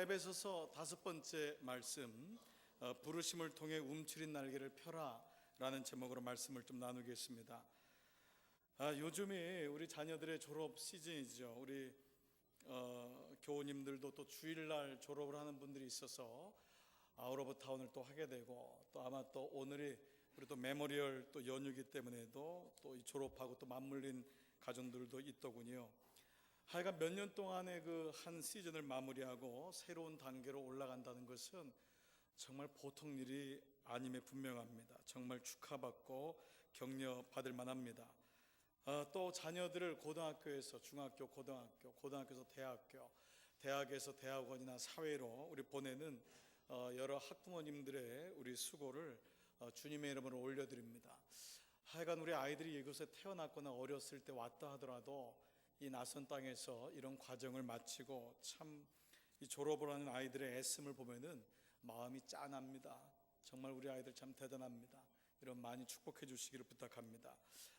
에베소서 5번째 말씀, 부르심을 통해 움츠린 날개를 펴라 라는 제목으로 말씀을 좀 나누겠습니다. 요즘이 우리 자녀들의 졸업 시즌이죠. 우리 교우님들도 또 주일날 졸업을 하는 분들이 있어서 아웃 오브 타운을 또 하게 되고, 또 아마 또 오늘이 우리 또 메모리얼 또 연휴이기 때문에도 또 이 졸업하고 또 맞물린 가정들도 있더군요. 하여간 몇 년 동안의 그 한 시즌을 마무리하고 새로운 단계로 올라간다는 것은 정말 보통 일이 아님에 분명합니다. 정말 축하받고 격려받을 만합니다. 또 자녀들을 고등학교에서 중학교, 고등학교에서 대학교, 대학에서 대학원이나 사회로 우리 보내는 여러 학부모님들의 우리 수고를 주님의 이름으로 올려드립니다. 하여간 우리 아이들이 이곳에 태어났거나 어렸을 때 왔다 하더라도 이 낯선 땅에서 이런 과정을 마치고 참 이 졸업을 하는 아이들의 애씀을 보면은 마음이 짠합니다. 정말 우리 아이들 참 대단합니다. 이런 많이 축복해 주시기를 부탁합니다.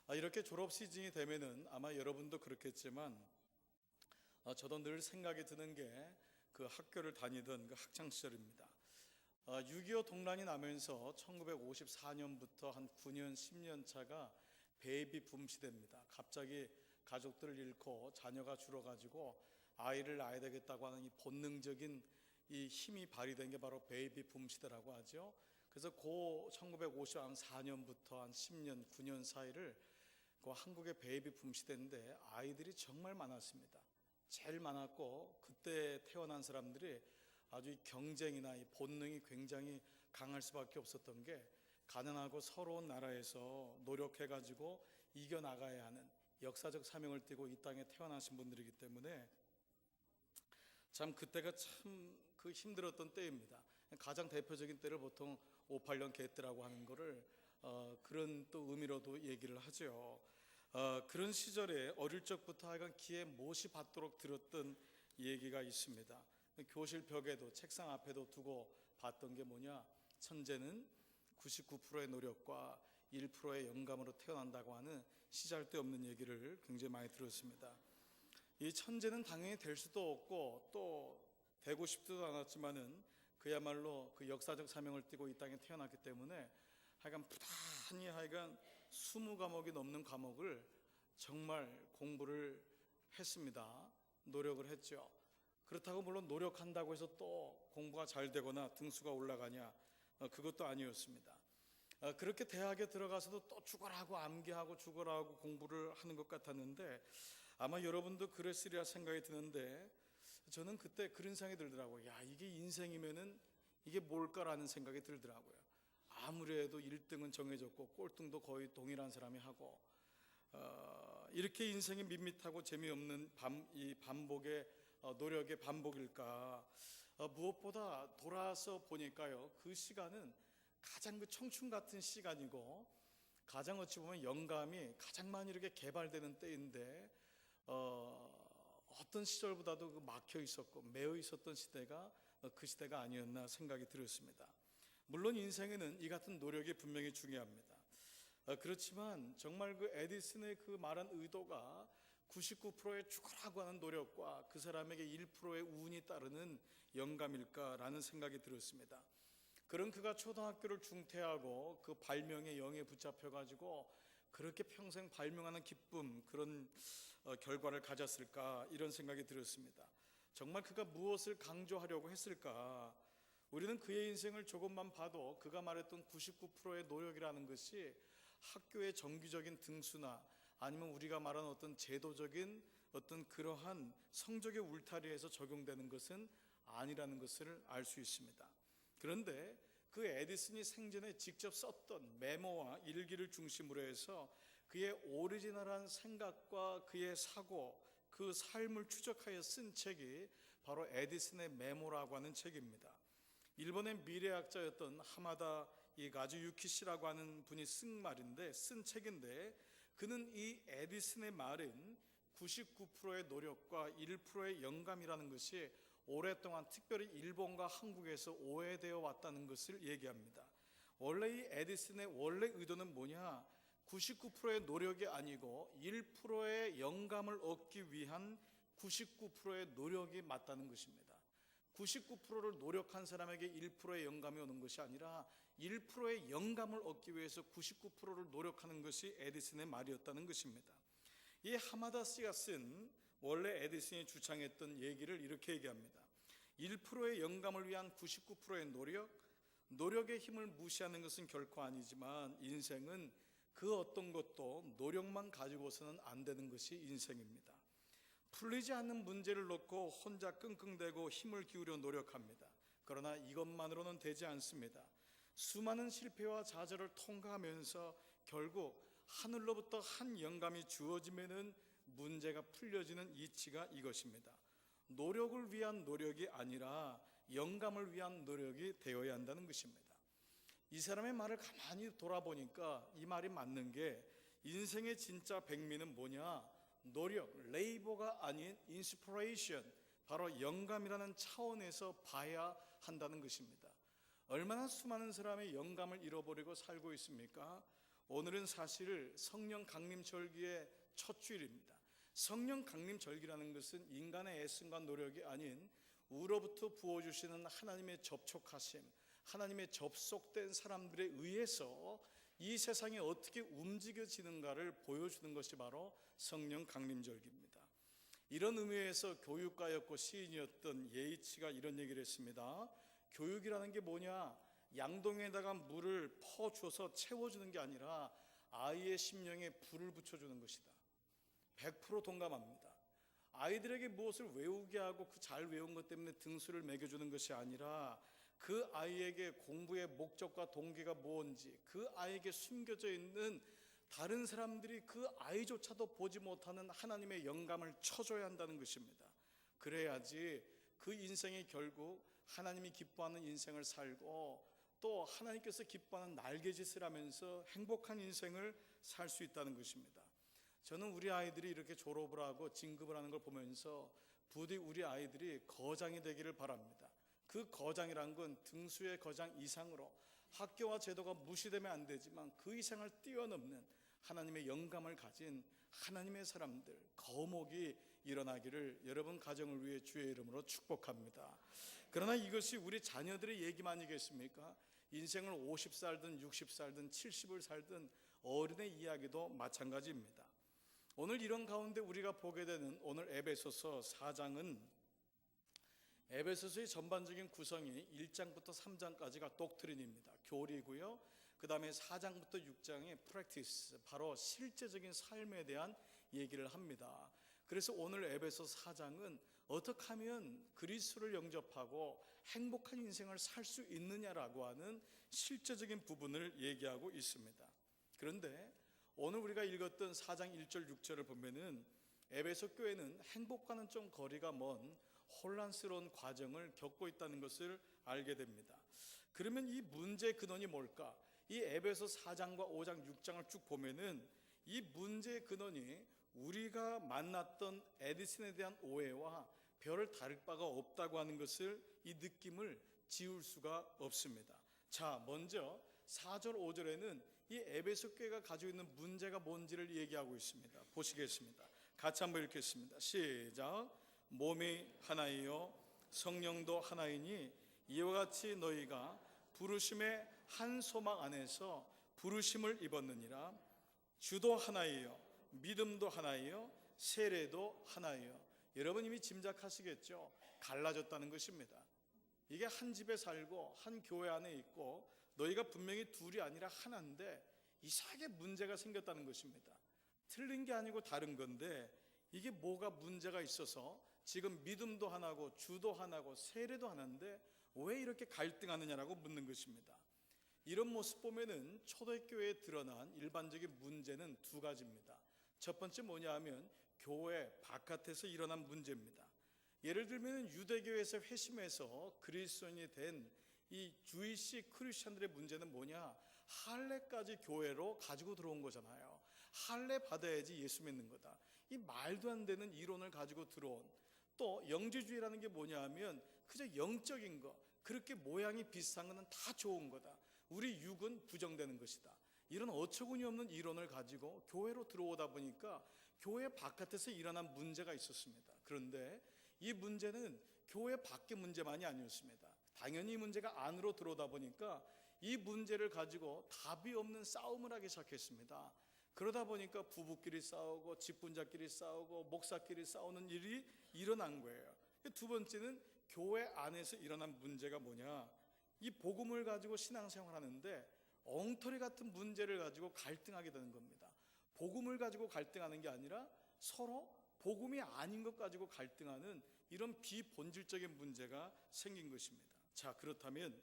이렇게 졸업 시즌이 되면은 아마 여러분도 그렇겠지만 저도 늘 생각이 드는 게 그 학교를 다니던 그 학창 시절입니다. 6.25 동란이 나면서 1954년부터 한 9년, 10년 차가 베이비 붐 시대입니다. 갑자기 가족들을 잃고 자녀가 줄어가지고 아이를 낳아야 되겠다고 하는 이 본능적인 이 힘이 발휘된 게 바로 베이비 붐 시대라고 하죠. 그래서 고 1954년부터 한 10년, 9년 사이를 그 한국의 베이비 붐 시대인데 아이들이 정말 많았습니다. 제일 많았고 그때 태어난 사람들이 아주 이 경쟁이나 이 본능이 굉장히 강할 수밖에 없었던 게 가난하고 서러운 나라에서 노력해가지고 이겨나가야 하는 역사적 사명을 띠고 이 땅에 태어나신 분들이기 때문에 참 그때가 참 그 힘들었던 때입니다. 가장 대표적인 때를 보통 58년 개떼라고 하는 거를 그런 또 의미로도 얘기를 하죠. 그런 시절에 어릴 적부터 하여간 귀에 못이 받도록 들었던 얘기가 있습니다. 교실 벽에도 책상 앞에도 두고 봤던 게 뭐냐, 천재는 99%의 노력과 1%의 영감으로 태어난다고 하는 시잘데없는 얘기를 굉장히 많이 들었습니다. 이 천재는 당연히 될 수도 없고 또 되고 싶지도 않았지만은 그야말로 그 역사적 사명을 띠고 이 땅에 태어났기 때문에 하여간 부단히 하여간 20과목이 넘는 과목을 정말 공부를 했습니다. 노력을 했죠. 그렇다고 물론 노력한다고 해서 또 공부가 잘 되거나 등수가 올라가냐, 그것도 아니었습니다. 그렇게 대학에 들어가서도 또 죽어라고 암기하고 죽어라고 공부를 하는 것 같았는데 아마 여러분도 그랬으리라 생각이 드는데 저는 그때 그런 생각이 들더라고요. 야, 이게 인생이면은 이게 뭘까라는 생각이 들더라고요. 아무리 해도 1등은 정해졌고 꼴등도 거의 동일한 사람이 하고 이렇게 인생이 밋밋하고 재미없는 이 반복의 노력의 반복일까. 무엇보다 돌아서 보니까요, 그 시간은 가장 그 청춘 같은 시간이고 가장 어찌 보면 영감이 가장 많이 이렇게 개발되는 때인데 어떤 시절보다도 그 막혀 있었고 매여 있었던 시대가 그 시대가 아니었나 생각이 들었습니다. 물론 인생에는 이 같은 노력이 분명히 중요합니다. 그렇지만 정말 그 에디슨의 그 말한 의도가 99%의 죽으라고 하는 노력과 그 사람에게 1%의 운이 따르는 영감일까라는 생각이 들었습니다. 그런 그가 초등학교를 중퇴하고 그 발명의 영에 붙잡혀가지고 그렇게 평생 발명하는 기쁨, 그런 결과를 가졌을까, 이런 생각이 들었습니다. 정말 그가 무엇을 강조하려고 했을까? 우리는 그의 인생을 조금만 봐도 그가 말했던 99%의 노력이라는 것이 학교의 정기적인 등수나 아니면 우리가 말하는 어떤 제도적인 어떤 그러한 성적의 울타리에서 적용되는 것은 아니라는 것을 알 수 있습니다. 그런데 그 에디슨이 생전에 직접 썼던 메모와 일기를 중심으로 해서 그의 오리지널한 생각과 그의 사고, 그 삶을 추적하여 쓴 책이 바로 에디슨의 메모라고 하는 책입니다. 일본의 미래학자였던 하마다 가즈 유키시라고 하는 분이 쓴 말인데, 쓴 책인데, 그는 이 에디슨의 말은 99%의 노력과 1%의 영감이라는 것이 오랫동안 특별히 일본과 한국에서 오해되어 왔다는 것을 얘기합니다. 원래 이 에디슨의 원래 의도는 뭐냐? 99%의 노력이 아니고 1%의 영감을 얻기 위한 99%의 노력이 맞다는 것입니다. 99%를 노력한 사람에게 1%의 영감이 오는 것이 아니라 1%의 영감을 얻기 위해서 99%를 노력하는 것이 에디슨의 말이었다는 것입니다. 이 하마다 씨가 쓴 원래 에디슨이 주창했던 얘기를 이렇게 얘기합니다. 1%의 영감을 위한 99%의 노력의 힘을 무시하는 것은 결코 아니지만 인생은 그 어떤 것도 노력만 가지고서는 안 되는 것이 인생입니다. 풀리지 않는 문제를 놓고 혼자 끙끙대고 힘을 기울여 노력합니다. 그러나 이것만으로는 되지 않습니다. 수많은 실패와 좌절을 통과하면서 결국 하늘로부터 한 영감이 주어지면은 문제가 풀려지는 이치가 이것입니다. 노력을 위한 노력이 아니라 영감을 위한 노력이 되어야 한다는 것입니다. 이 사람의 말을 가만히 돌아보니까 이 말이 맞는 게 인생의 진짜 백미는 뭐냐? 노력, 레이버가 아닌 인스피레이션, 바로 영감이라는 차원에서 봐야 한다는 것입니다. 얼마나 수많은 사람의 영감을 잃어버리고 살고 있습니까? 오늘은 사실 성령 강림절기의 첫 주일입니다. 성령 강림절기라는 것은 인간의 애씀과 노력이 아닌 우로부터 부어주시는 하나님의 접촉하심, 하나님의 접속된 사람들에 의해서 이 세상이 어떻게 움직여지는가를 보여주는 것이 바로 성령 강림절기입니다. 이런 의미에서 교육가였고 시인이었던 예이츠가 이런 얘기를 했습니다. 교육이라는 게 뭐냐? 양동이에다가 물을 퍼주어서 채워주는 게 아니라 아이의 심령에 불을 붙여주는 것이다. 100% 동감합니다. 아이들에게 무엇을 외우게 하고 그 잘 외운 것 때문에 등수를 매겨주는 것이 아니라 그 아이에게 공부의 목적과 동기가 무엇인지, 그 아이에게 숨겨져 있는 다른 사람들이 그 아이조차도 보지 못하는 하나님의 영감을 쳐줘야 한다는 것입니다. 그래야지 그 인생이 결국 하나님이 기뻐하는 인생을 살고 또 하나님께서 기뻐하는 날개짓을 하면서 행복한 인생을 살 수 있다는 것입니다. 저는 우리 아이들이 이렇게 졸업을 하고 진급을 하는 걸 보면서 부디 우리 아이들이 거장이 되기를 바랍니다. 그 거장이란 건 등수의 거장 이상으로 학교와 제도가 무시되면 안 되지만 그 이상을 뛰어넘는 하나님의 영감을 가진 하나님의 사람들, 거목이 일어나기를 여러분 가정을 위해 주의 이름으로 축복합니다. 그러나 이것이 우리 자녀들의 얘기만 아니겠습니까? 인생을 50살든 60살든 70을 살든 어른의 이야기도 마찬가지입니다. 오늘 이런 가운데 우리가 보게 되는 오늘 에베소서 4장은 에베소서의 전반적인 구성이 1장부터 3장까지가 독트린입니다. 교리고요. 그 다음에 4장부터 6장의 프랙티스, 바로 실제적인 삶에 대한 얘기를 합니다. 그래서 오늘 에베소 4장은 어떻게 하면 그리스도를 영접하고 행복한 인생을 살 수 있느냐라고 하는 실제적인 부분을 얘기하고 있습니다. 그런데 오늘 우리가 읽었던 4장 1절 6절을 보면은 에베소 교회는 행복과는 좀 거리가 먼 혼란스러운 과정을 겪고 있다는 것을 알게 됩니다. 그러면 이 문제의 근원이 뭘까? 이 에베소 4장과 5장 6장을 쭉 보면은 이 문제의 근원이 우리가 만났던 에디슨에 대한 오해와 별을 다를 바가 없다고 하는 것을, 이 느낌을 지울 수가 없습니다. 자, 먼저 4절 5절에는 이 에베소 교회가 가지고 있는 문제가 뭔지를 얘기하고 있습니다. 보시겠습니다. 같이 한번 읽겠습니다. 시작. 몸이 하나이요 성령도 하나이니 이와 같이 너희가 부르심의 한 소망 안에서 부르심을 입었느니라. 주도 하나이요 믿음도 하나이요 세례도 하나이요. 여러분 이미 짐작하시겠죠? 갈라졌다는 것입니다. 이게 한 집에 살고 한 교회 안에 있고 너희가 분명히 둘이 아니라 하나인데 이상하게 문제가 생겼다는 것입니다. 틀린 게 아니고 다른 건데 이게 뭐가 문제가 있어서 지금 믿음도 하나고 주도 하나고 세례도 하나인데 왜 이렇게 갈등하느냐라고 묻는 것입니다. 이런 모습 보면은 초대교회에 드러난 일반적인 문제는 두 가지입니다. 첫 번째 뭐냐 하면 교회 바깥에서 일어난 문제입니다. 예를 들면 유대교회에서 회심해서 그리스도인이 된 이 주이시 크리스천들의 문제는 뭐냐? 할례까지 교회로 가지고 들어온 거잖아요. 할례 받아야지 예수 믿는 거다. 이 말도 안 되는 이론을 가지고 들어온, 또 영지주의라는 게 뭐냐 하면 그저 영적인 거, 그렇게 모양이 비슷한 거는 다 좋은 거다. 우리 육은 부정되는 것이다. 이런 어처구니 없는 이론을 가지고 교회로 들어오다 보니까 교회 바깥에서 일어난 문제가 있었습니다. 그런데 이 문제는 교회 밖의 문제만이 아니었습니다. 당연히 이 문제가 안으로 들어오다 보니까 이 문제를 가지고 답이 없는 싸움을 하기 시작했습니다. 그러다 보니까 부부끼리 싸우고 직분자끼리 싸우고 목사끼리 싸우는 일이 일어난 거예요. 두 번째는 교회 안에서 일어난 문제가 뭐냐, 이 복음을 가지고 신앙생활 하는데 엉터리 같은 문제를 가지고 갈등하게 되는 겁니다. 복음을 가지고 갈등하는 게 아니라 서로 복음이 아닌 것 가지고 갈등하는 이런 비본질적인 문제가 생긴 것입니다. 자, 그렇다면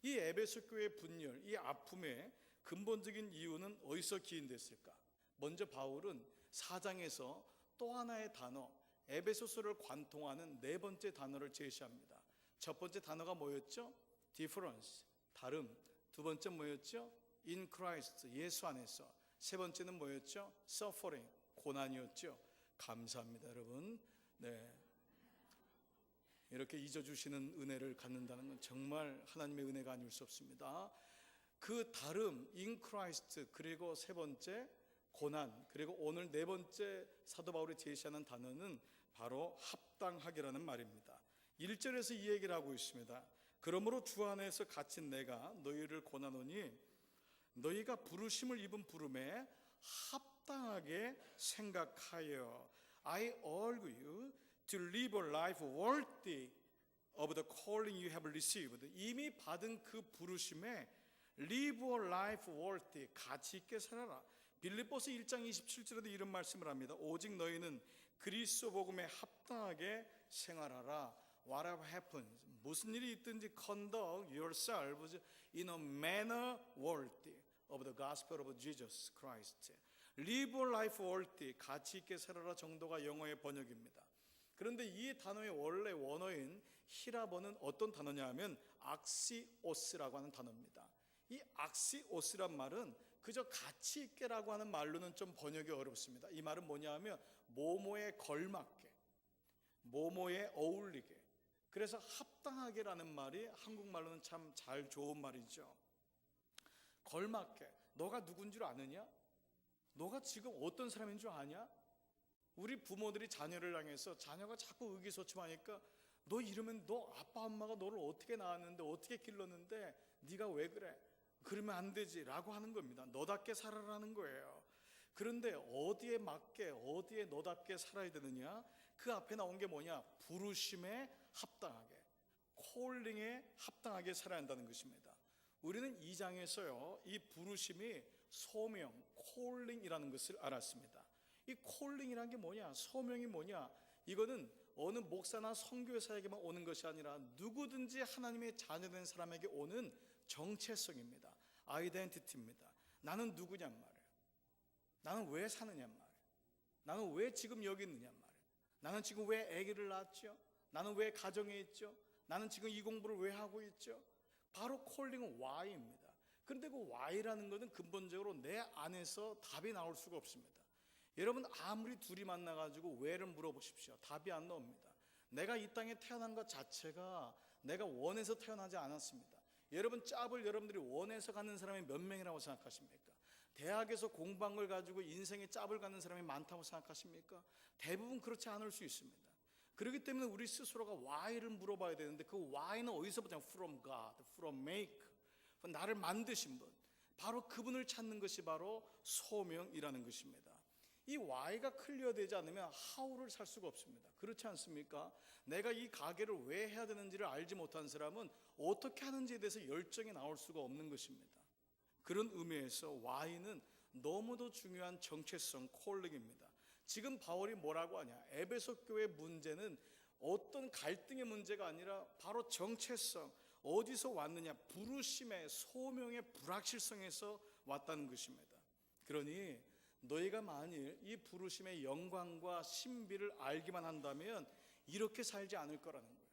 이 에베소 교회 분열, 이 아픔의 근본적인 이유는 어디서 기인됐을까? 먼저 바울은 4장에서 또 하나의 단어, 에베소서를 관통하는 네 번째 단어를 제시합니다. 첫 번째 단어가 뭐였죠? difference, 다름. 두 번째 뭐였죠? in Christ, 예수 안에서. 세 번째는 뭐였죠? suffering, 고난이었죠. 감사합니다, 여러분. 네, 이렇게 잊어주시는 은혜를 갖는다는 건 정말 하나님의 은혜가 아닐 수 없습니다. 그 다름, in Christ, 그리고 세 번째 고난, 그리고 오늘 네 번째 사도 바울이 제시하는 단어는 바로 합당하게라는 말입니다. 1절에서 이 얘기를 하고 있습니다. 그러므로 주 안에서 갇힌 내가 너희를 권하노니 너희가 부르심을 입은 부름에 합당하게 생각하여 I urge you to live a life worthy of the calling you have received. 이미 받은 그 부르심에 live a life worthy, 가치 있게 살아라. 빌립보서 1장 27절에도 이런 말씀을 합니다. 오직 너희는 그리스도 복음에 합당하게 생활하라. Whatever happens, 무슨 일이 있든지 conduct yourselves in a manner worthy of the gospel of Jesus Christ. Live a life worthy, 가치 있게 살아라 정도가 영어의 번역입니다. 그런데 이 단어의 원래 원어인 히라버는 어떤 단어냐 하면 악시오스라고 하는 단어입니다. 이 악시오스란 말은 그저 가치 있게라고 하는 말로는 좀 번역이 어렵습니다. 이 말은 뭐냐 하면 뭐뭐에 걸맞게, 뭐뭐에 어울리게. 그래서 합당하게라는 말이 한국말로는 참 잘 좋은 말이죠. 걸맞게. 너가 누군 줄 아느냐? 너가 지금 어떤 사람인 줄 아냐? 우리 부모들이 자녀를 향해서 자녀가 자꾸 의기소침하니까 너 이러면 너 아빠 엄마가 너를 어떻게 낳았는데 어떻게 길렀는데 네가 왜 그래? 그러면 안 되지 라고 하는 겁니다. 너답게 살아라는 거예요. 그런데 어디에 맞게, 어디에 너답게 살아야 되느냐? 그 앞에 나온 게 뭐냐? 부르심에 합당하게, 콜링에 합당하게 살아야 한다는 것입니다. 우리는 이 장에서요, 이 부르심이 소명, 콜링이라는 것을 알았습니다. 이 콜링이라는 게 뭐냐? 소명이 뭐냐? 이거는 어느 목사나 선교사에게만 오는 것이 아니라 누구든지 하나님의 자녀된 사람에게 오는 정체성입니다. 아이덴티티입니다. 나는 누구냔 말이에요. 나는 왜 사느냔 말이에요. 나는 왜 지금 여기 있느냔 말이에요. 나는 지금 왜 아기를 낳았죠? 나는 왜 가정에 있죠? 나는 지금 이 공부를 왜 하고 있죠? 바로 콜링은 Y입니다. 그런데 그 Y라는 것은 근본적으로 내 안에서 답이 나올 수가 없습니다. 여러분 아무리 둘이 만나가지고 왜를 물어보십시오. 답이 안 나옵니다. 내가 이 땅에 태어난 것 자체가 내가 원해서 태어나지 않았습니다. 여러분 짭을 여러분들이 원해서 갖는 사람이 몇 명이라고 생각하십니까? 대학에서 공부한 걸 가지고 인생의 짭을 갖는 사람이 많다고 생각하십니까? 대부분 그렇지 않을 수 있습니다. 그렇기 때문에 우리 스스로가 why를 물어봐야 되는데 그 why는 어디서 보자? From God, from Maker, 나를 만드신 분, 바로 그분을 찾는 것이 바로 소명이라는 것입니다. 이 why가 클리어되지 않으면 how를 살 수가 없습니다. 그렇지 않습니까? 내가 이 가게를 왜 해야 되는지를 알지 못한 사람은 어떻게 하는지에 대해서 열정이 나올 수가 없는 것입니다. 그런 의미에서 why는 너무도 중요한 정체성, 콜링입니다. 지금 바울이 뭐라고 하냐? 에베소 교회 문제는 어떤 갈등의 문제가 아니라 바로 정체성, 어디서 왔느냐? 부르심의 소명의 불확실성에서 왔다는 것입니다. 그러니 너희가 만일 이 부르심의 영광과 신비를 알기만 한다면 이렇게 살지 않을 거라는 거예요.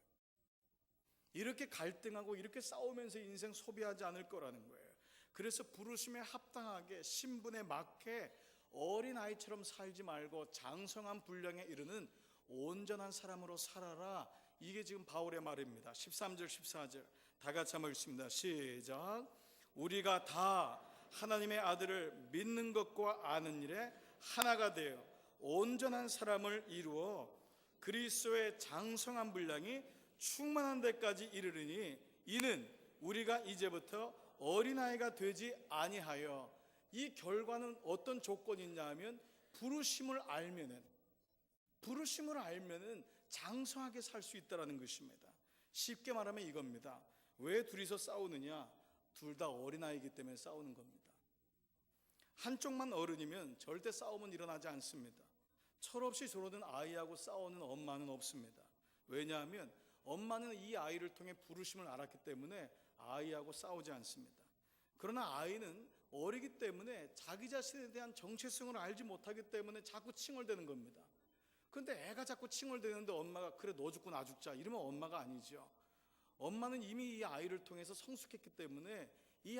이렇게 갈등하고 이렇게 싸우면서 인생 소비하지 않을 거라는 거예요. 그래서 부르심에 합당하게 신분에 맞게 어린아이처럼 살지 말고 장성한 분량에 이르는 온전한 사람으로 살아라. 이게 지금 바울의 말입니다. 13절 14절 다 같이 한번 읽습니다. 시작. 우리가 다 하나님의 아들을 믿는 것과 아는 일에 하나가 되어 온전한 사람을 이루어 그리스도의 장성한 분량이 충만한 데까지 이르르니 이는 우리가 이제부터 어린아이가 되지 아니하여. 이 결과는 어떤 조건이 있냐면 부르심을 알면은 장성하게 살 수 있다는 것입니다. 쉽게 말하면 이겁니다. 왜 둘이서 싸우느냐? 둘 다 어린아이이기 때문에 싸우는 겁니다. 한쪽만 어른이면 절대 싸움은 일어나지 않습니다. 철없이 저러던 아이하고 싸우는 엄마는 없습니다. 왜냐하면 엄마는 이 아이를 통해 부르심을 알았기 때문에 아이하고 싸우지 않습니다. 그러나 아이는 어리기 때문에 자기 자신에 대한 정체성을 알지 못하기 때문에 자꾸 칭얼대는 겁니다. 그런데 애가 자꾸 칭얼대는데 엄마가 그래 너 죽고 나 죽자 이러면 엄마가 아니죠. 엄마는 이미 이 아이를 통해서 성숙했기 때문에 이